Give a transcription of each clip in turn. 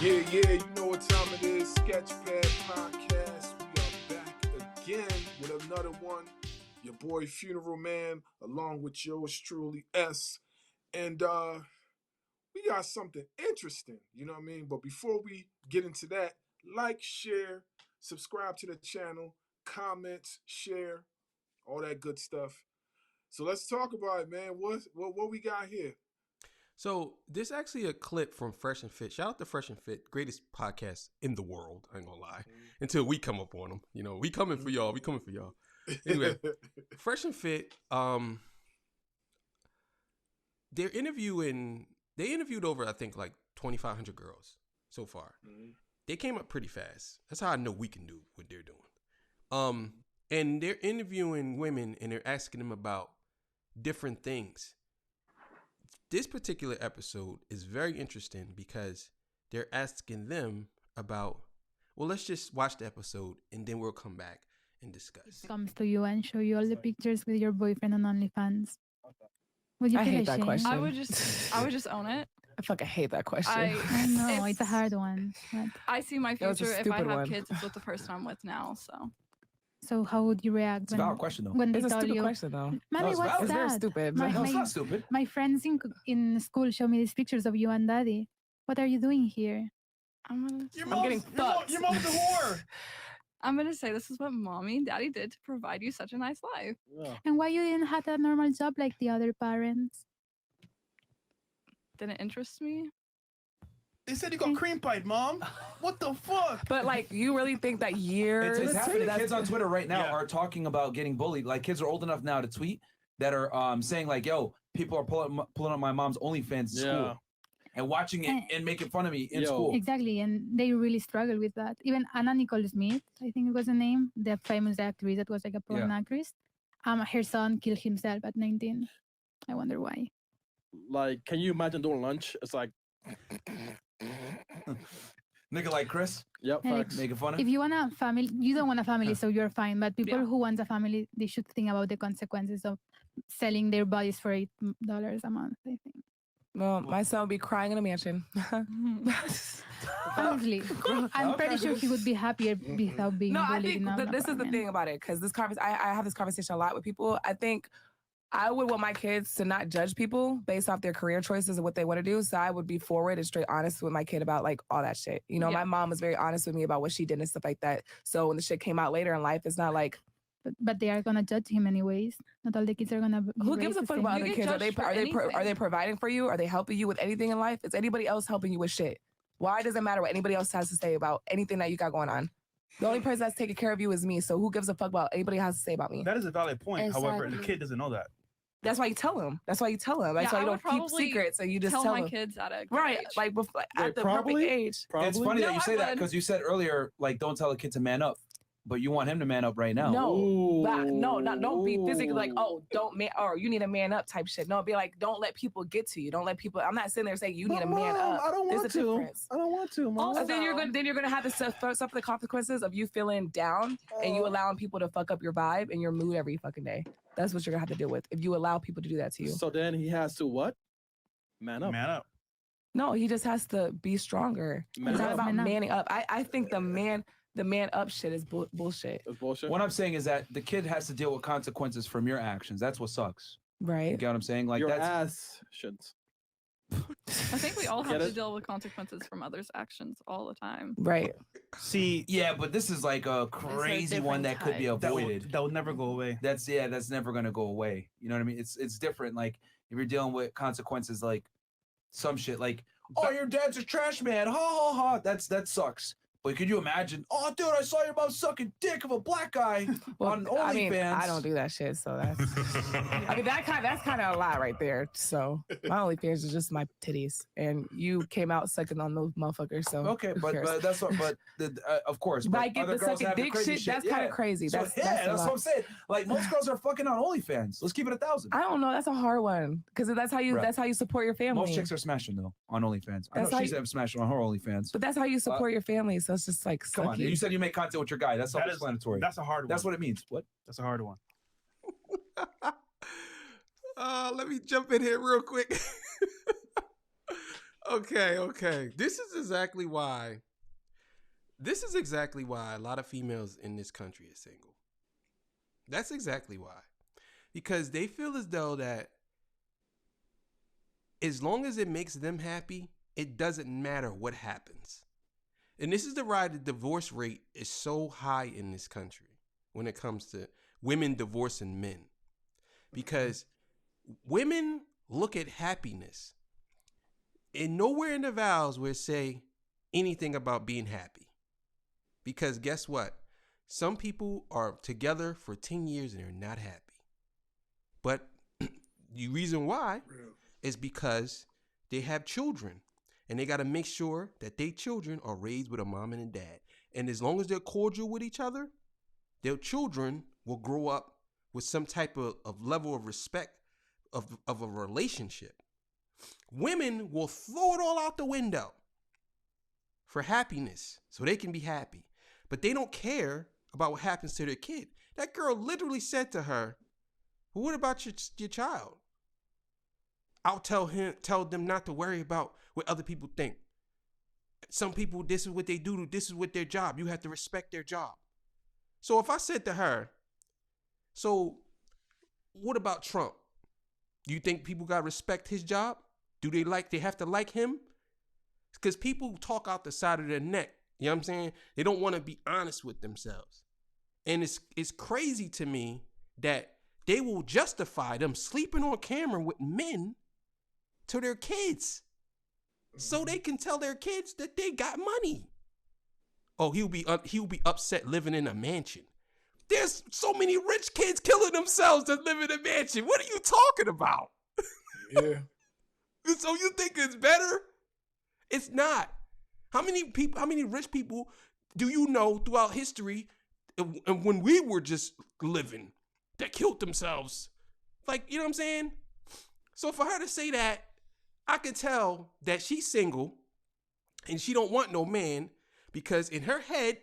Yeah, you know what time it is. Sketchpad Podcast. We are back again with another one. Your boy Funeral Man, along with yours truly S. And we got something interesting, you know what I mean? But before we get into that, like, share, subscribe to the channel, comment, share, all that good stuff. So let's talk about it, man. What we got here? So this actually a clip from Fresh and Fit. Shout out to Fresh and Fit, greatest podcast in the world. I ain't gonna lie. Until we come up on them, you know, we coming for y'all. We coming for y'all. Anyway, Fresh and Fit. They interviewed over I think like 2,500 girls so far. Mm-hmm. They came up pretty fast. That's how I know we can do what they're doing. And they're interviewing women and they're asking them about different things. This particular episode is very interesting because they're asking them about, well, let's just watch the episode and then we'll come back and discuss. Comes to you and show you all the pictures with your boyfriend on OnlyFans. Would you I hate that question. I would just own it. I fucking hate that question. I know, it's a hard one. But I see my future if I have kids, it's with the person I'm with now, So how would you react? It's a valid question, though. When they It's a tell stupid you, question, though. Mommy, what's It's very that? stupid. My- No, it's not stupid. My friends in school show me these pictures of you and Daddy. What are you doing here? I'm getting fucked. Your mom's a whore. gonna say this is what mommy and daddy did to provide you such a nice life. Yeah. And why you didn't have a normal job like the other parents? Didn't interest me. They said you got cream pied, Mom. What the fuck? But like, you really think that years? It's happening. that's- Kids on Twitter right now Yeah. are talking about getting bullied. Like kids are old enough now to tweet that are saying like, "Yo, people are pulling up my mom's OnlyFans in school and watching it and making fun of me in school." Exactly, and they really struggle with that. Even Anna Nicole Smith, I think it was the name, the famous actress that was like a porn actress. Her son killed himself at 19. I wonder why. Like, can you imagine doing lunch? It's like, Nigga like Chris. yep, Hey, facts. Making fun of. If you want a family, you don't want a family, so you're fine. But people Yeah. who want a family, they should think about the consequences of selling their bodies for $8 a month, I think. Well, my son would be crying in a mansion. Honestly, I'm pretty sure he would be happier without being No, I bullied think in an this is the apartment. thing about it, because I have this conversation a lot with people. I think I would want my kids to not judge people based off their career choices and what they want to do. So I would be forward and straight honest with my kid about like all that shit. You know, Yeah. my mom was very honest with me about what she did and stuff like that. So when the shit came out later in life, it's not like, But they are gonna judge him anyways. Not all the kids are gonna. who gives a fuck about You other get kids? Are judged for are they anything. providing for you? Are they helping you with anything in life? Is anybody else helping you with shit? Why does it matter what anybody else has to say about anything that you got going on? The only person that's taking care of you is me. So who gives a fuck about anybody has to say about me? That is a valid point. However, the Exactly. kid doesn't know that. That's why you tell him. That's why you tell him. That's Yeah, why I you would don't keep probably secrets and you just Tell tell my them. kids at a good Right, age. like before, Wait, at the probably? perfect age. It's funny No, that you I say that would. because you said earlier, like, don't tell a kid to man up, but you want him to man up right now. No, don't be physically like, Ooh. oh, don't man, or you need a man up type shit. No, be like, don't let people get to you. Don't let people. I'm not sitting there saying you need a man up. I don't There's want a to. difference. I don't want to, Mom. Also- Then you're gonna have to suffer the consequences of you feeling down and you allowing people to fuck up your vibe and your mood every fucking day. That's what you're gonna have to deal with if you allow people to do that to you. So then he has to what? Man up. Man up. No, he just has to be stronger. Man It's not up. about Man up. manning up. I think the man up shit is bullshit. That's bullshit. What I'm saying is that the kid has to deal with consequences from your actions. That's what sucks. You Right. get what I'm saying? Like Your that's ass should. I think we all have Get to it? deal with consequences from others' actions all the time. Right. See, yeah, but this is like a crazy one that different could be type. avoided. that will never go away. That's never gonna go away. You know what I mean? It's different. Like if you're dealing with consequences like some shit like, oh, your dad's a trash man, ha ha ha. That sucks. But could you imagine? Oh, dude, I saw your mom sucking dick of a black guy on OnlyFans. I mean, I don't do that shit, so that's. I mean, that's kind of a lot right there. So my OnlyFans is just my titties, and you came out sucking on those motherfuckers. So okay, but that's what. But of course, but I get other the girls sucking have the dick crazy shit. That's kind of crazy. So, That's that's what I'm saying. Like most girls are fucking on OnlyFans. Let's keep it 1,000. I don't know. That's a hard one because that's how you. Right. That's how you support your family. Most chicks are smashing though on OnlyFans. I That's know how she's smashing on her OnlyFans. But that's how you support your family. So it's just like Come on, sucky. you said you make content with your guy. That's self-explanatory. That's a hard one. That's what it means. What? That's a hard one. Let me jump in here real quick. Okay. This is exactly why a lot of females in this country are single. That's exactly why. Because they feel as though that as long as it makes them happy, it doesn't matter what happens. And this is why the divorce rate is so high in this country when it comes to women divorcing men. Because women look at happiness, and nowhere in the vows will it say anything about being happy. Because guess what? Some people are together for 10 years and they're not happy. But the reason why is because they have children. And they got to make sure that their children are raised with a mom and a dad. And as long as they're cordial with each other, their children will grow up with some type of level of respect of a relationship. Women will throw it all out the window for happiness so they can be happy. But they don't care about what happens to their kid. That girl literally said to her, well, what about your child? I'll tell them not to worry about what other people think. Some people, this is what they do. This is what their job. You have to respect their job. So if I said to her, so what about Trump? Do you think people got to respect his job? Do they have to like him? Because people talk out the side of their neck. You know what I'm saying? They don't want to be honest with themselves. And it's crazy to me that they will justify them sleeping on camera with men to their kids so they can tell their kids that they got money. Oh, he'll be upset living in a mansion. There's so many rich kids killing themselves that live in a mansion. What are you talking about? Yeah. So you think it's better? It's not. How many rich people do you know throughout history and when we were just living that killed themselves? Like, you know what I'm saying? So for her to say that, I could tell that she's single and she don't want no man because in her head,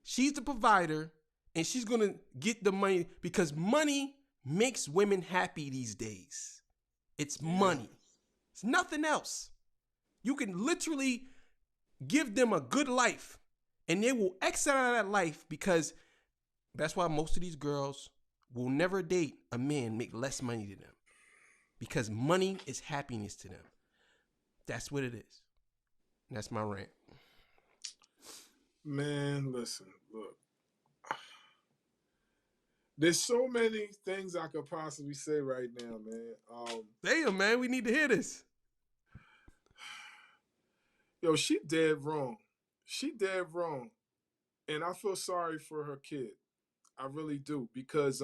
she's the provider and she's going to get the money because money makes women happy these days. It's money. It's nothing else. You can literally give them a good life and they will exit out of that life because that's why most of these girls will never date a man make less money than them. Because money is happiness to them. That's what it is. And that's my rant. Man, listen, look. There's so many things I could possibly say right now, man. Damn, man, we need to hear this. Yo, she dead wrong. She dead wrong. And I feel sorry for her kid. I really do. Because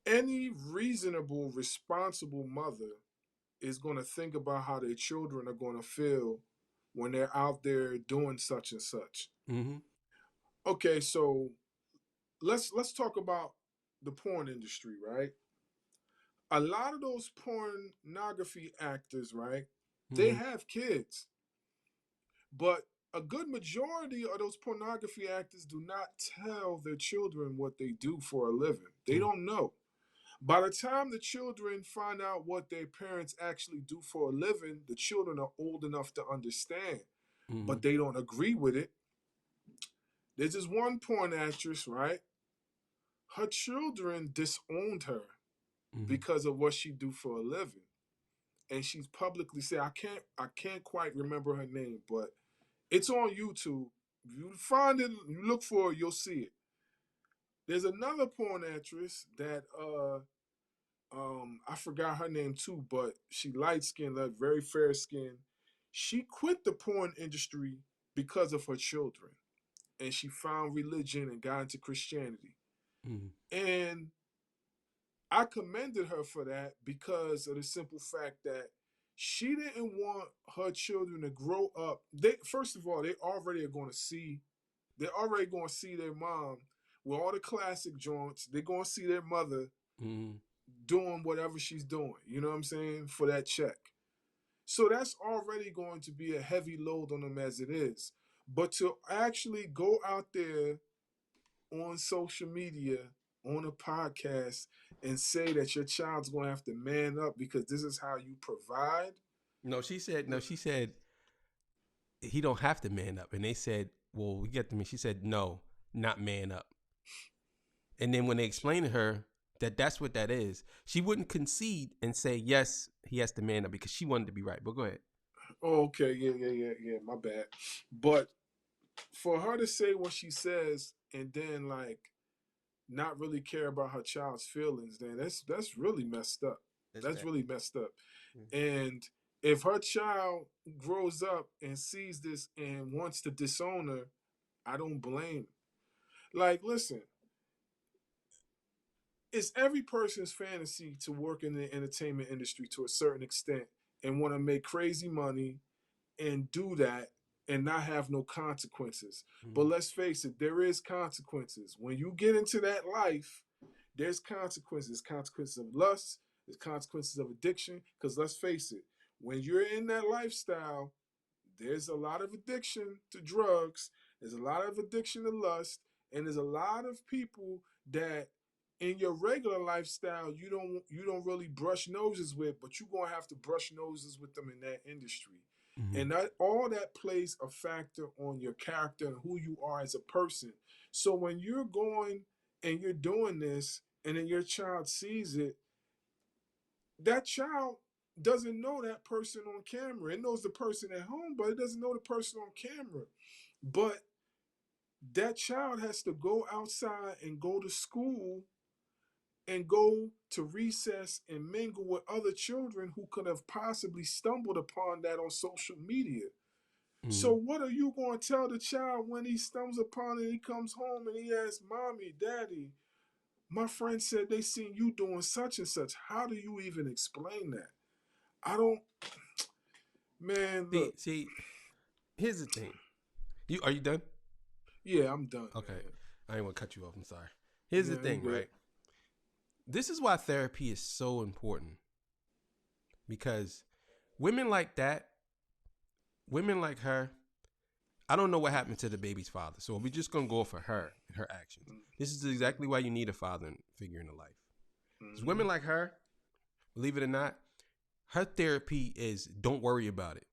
any reasonable, responsible mother is going to think about how their children are going to feel when they're out there doing such and such. Mm-hmm. Okay, so let's talk about the porn industry, right? A lot of those pornography actors, right? Mm-hmm. They have kids. But a good majority of those pornography actors do not tell their children what they do for a living. They don't know. By the time the children find out what their parents actually do for a living, the children are old enough to understand, but they don't agree with it. There's this one porn actress, right? Her children disowned her because of what she do for a living. And she's publicly said, I can't quite remember her name, but it's on YouTube. If you find it, you look for it, you'll see it. There's another porn actress that I forgot her name too, but she light skinned, like very fair skin. She quit the porn industry because of her children, and she found religion and got into Christianity. And I commended her for that because of the simple fact that she didn't want her children to grow up. First of all, they're already going to see their mom with all the classic joints. They're going to see their mother doing whatever she's doing. You know what I'm saying? For that check. So that's already going to be a heavy load on them as it is. But to actually go out there on social media, on a podcast, and say that your child's going to have to man up because this is how you provide. No, she said he don't have to man up. And they said, well, we get to me. She said, no, not man up. And then when they explained to her that that's what that is, she wouldn't concede and say, yes, he has to man up because she wanted to be right. But go ahead. Oh, okay. Yeah. My bad. But for her to say what she says and then like not really care about her child's feelings, then that's really messed up. That's really messed up. And if her child grows up and sees this and wants to disown her, I don't blame. Like, listen, it's every person's fantasy to work in the entertainment industry to a certain extent and want to make crazy money and do that and not have no consequences. But let's face it, there is consequences. When you get into that life, there's consequences. Consequences of lust, there's consequences of addiction. Because let's face it, when you're in that lifestyle, there's a lot of addiction to drugs, there's a lot of addiction to lust, and there's a lot of people that in your regular lifestyle you don't really brush noses with, but you're gonna have to brush noses with them in that industry. And all that plays a factor on your character and who you are as a person. So when you're going and you're doing this and then your child sees it, that child doesn't know that person on camera. It knows the person at home, but it doesn't know the person on camera. But that child has to go outside and go to school and go to recess and mingle with other children who could have possibly stumbled upon that on social media. So what are you going to tell the child when he stumbles upon it and he comes home and he asks, Mommy, Daddy, my friend said they seen you doing such and such. How do you even explain that? I don't, man, look. See, here's the thing. Are you done? Yeah, I'm done. Okay. Man. I didn't want to cut you off. I'm sorry. Here's the thing, right? This is why therapy is so important. Because women like that, women like her, I don't know what happened to the baby's father. So we're just going to go for her and her actions. This is exactly why you need a father figure in the life. Because women like her, believe it or not, her therapy is don't worry about it.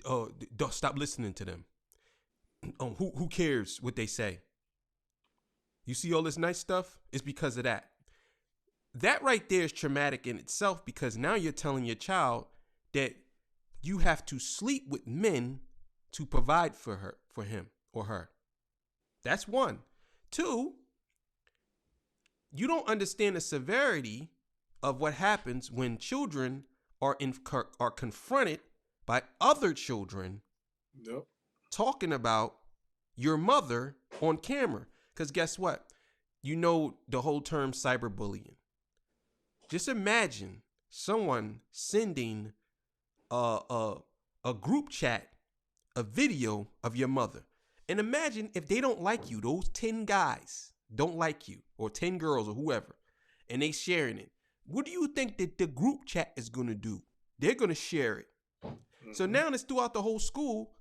Don't stop listening to them. Who cares what they say? You see all this nice stuff? It's because of that. That right there is traumatic in itself because now you're telling your child that you have to sleep with men to provide for him or her. That's one. Two, you don't understand the severity of what happens when children are confronted by other children talking about your mother on camera. Because guess what? You know the whole term cyberbullying. Just imagine someone sending a group chat, a video of your mother. And imagine if they don't like you, those 10 guys don't like you, or 10 girls or whoever, and they sharing it. What do you think that the group chat is going to do? They're going to share it. So now it's throughout the whole school.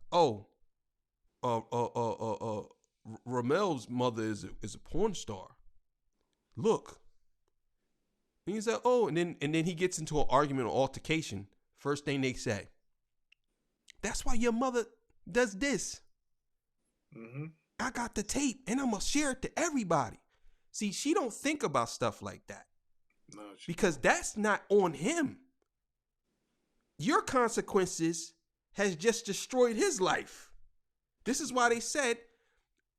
Ramel's mother is a porn star. Look. And he's like, and then he gets into an argument or altercation. First thing they say, that's why your mother does this. I got the tape and I'm gonna share it to everybody. See, she don't think about stuff like that. No, because that's not on him. Your consequences has just destroyed his life. This is why they said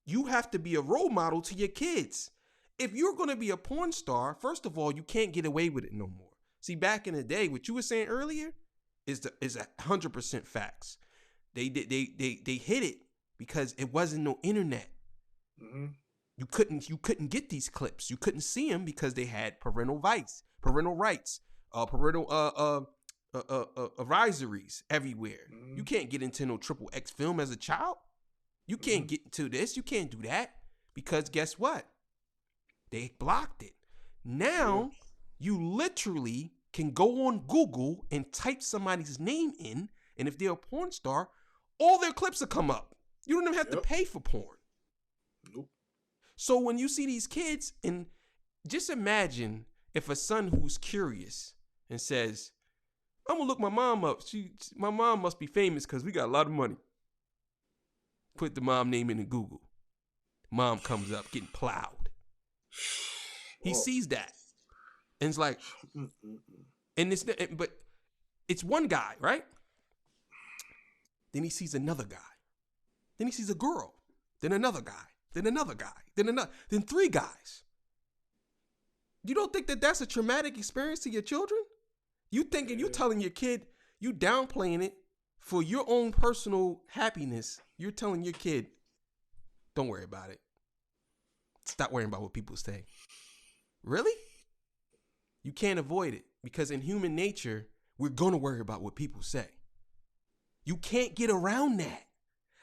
you have to be a role model to your kids. If you're going to be a porn star, first of all, you can't get away with it no more. See, back in the day, what you were saying earlier, is 100% facts. They hid it because it wasn't no internet. Mm-hmm. You couldn't get these clips. You couldn't see them because they had parental rights, parental advisories everywhere. Mm-hmm. You can't get into no triple X film as a child. You can't get into this. You can't do that because guess what? They blocked it. Now you literally can go on Google and type somebody's name in, and if they're a porn star, all their clips will come up. You don't even have to pay for porn. Nope. So when you see these kids, and just imagine if a son who's curious and says, I'm gonna look my mom up. My mom must be famous because we got a lot of money. Put the mom name in Google. Mom comes up getting plowed. He sees that. And it's like, but it's one guy, right? Then he sees another guy. Then he sees a girl. Then another guy. Then another guy. Then three guys. You don't think that that's a traumatic experience to your children? You thinking, you telling your kid, you downplaying it for your own personal happiness. You're telling your kid, don't worry about it. Stop worrying about what people say. Really? You can't avoid it because in human nature, we're going to worry about what people say. You can't get around that.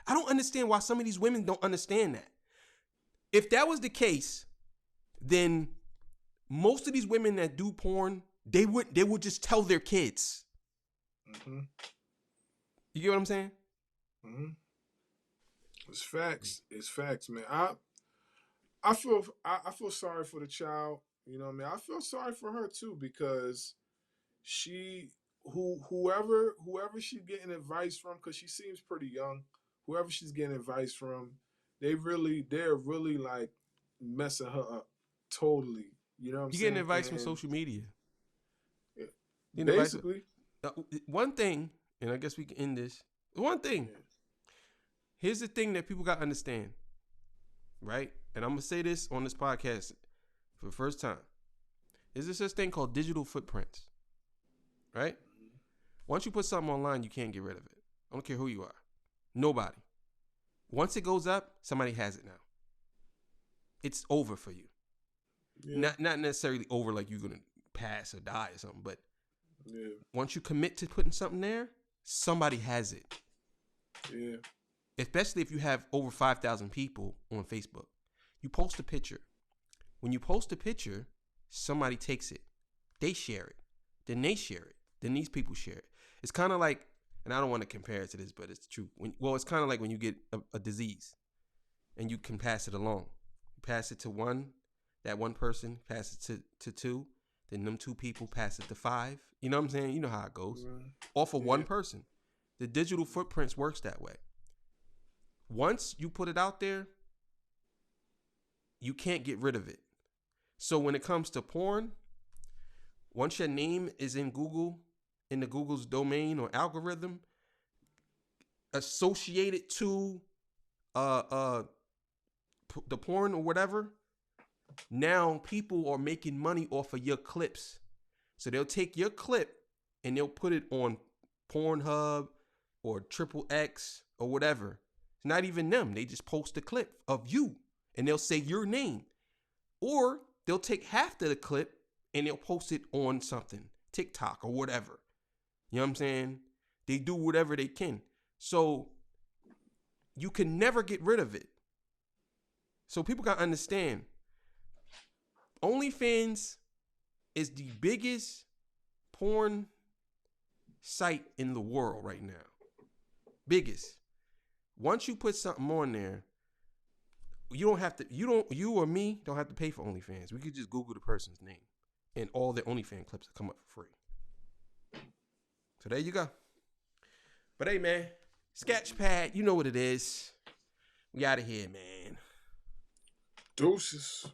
I don't understand why some of these women don't understand that. If that was the case, then most of these women that do porn, they would just tell their kids. Mm-hmm. You get what I'm saying? Mm-hmm. It's facts. It's facts, man. I feel sorry for the child. You know what I mean? I feel sorry for her too because whoever she's getting advice from, because she seems pretty young, whoever she's getting advice from, they're really like messing her up totally. You know what I'm saying? You're getting advice from social media. Basically. One thing, and I guess we can end this. One thing. Yeah. Here's the thing that people got to understand, right? And I'm going to say this on this podcast for the first time. There's this thing called digital footprints, right? Once you put something online, you can't get rid of it. I don't care who you are. Nobody. Once it goes up, somebody has it now. It's over for you. Yeah. Not necessarily over like you're going to pass or die or something, but once you commit to putting something there, somebody has it. Yeah. Especially if you have over 5,000 people on Facebook. You post a picture. When you post a picture, somebody takes it. They share it. Then they share it. Then these people share it. It's kind of like, and I don't want to compare it to this, but it's true. It's kind of like when you get a disease and you can pass it along. You pass it to that one person, pass it to two, then them two people pass it to 5. You know what I'm saying? You know how it goes. Right. Off of one person. The digital footprints works that way. Once you put it out there, you can't get rid of it. So when it comes to porn, once your name is in Google, in the Google's domain or algorithm, associated to the porn or whatever, now people are making money off of your clips. So they'll take your clip and they'll put it on Pornhub or XXX or whatever. It's not even them. They just post a clip of you and they'll say your name. Or they'll take half of the clip and they'll post it on something, TikTok or whatever. You know what I'm saying? They do whatever they can. So you can never get rid of it. So people got to understand, OnlyFans is the biggest porn site in the world right now. Biggest. Once you put something on there, you or me don't have to pay for OnlyFans. We could just Google the person's name and all their OnlyFans clips will come up for free. So there you go. But hey, man, Sketchpad, you know what it is. We out of here, man. Deuces.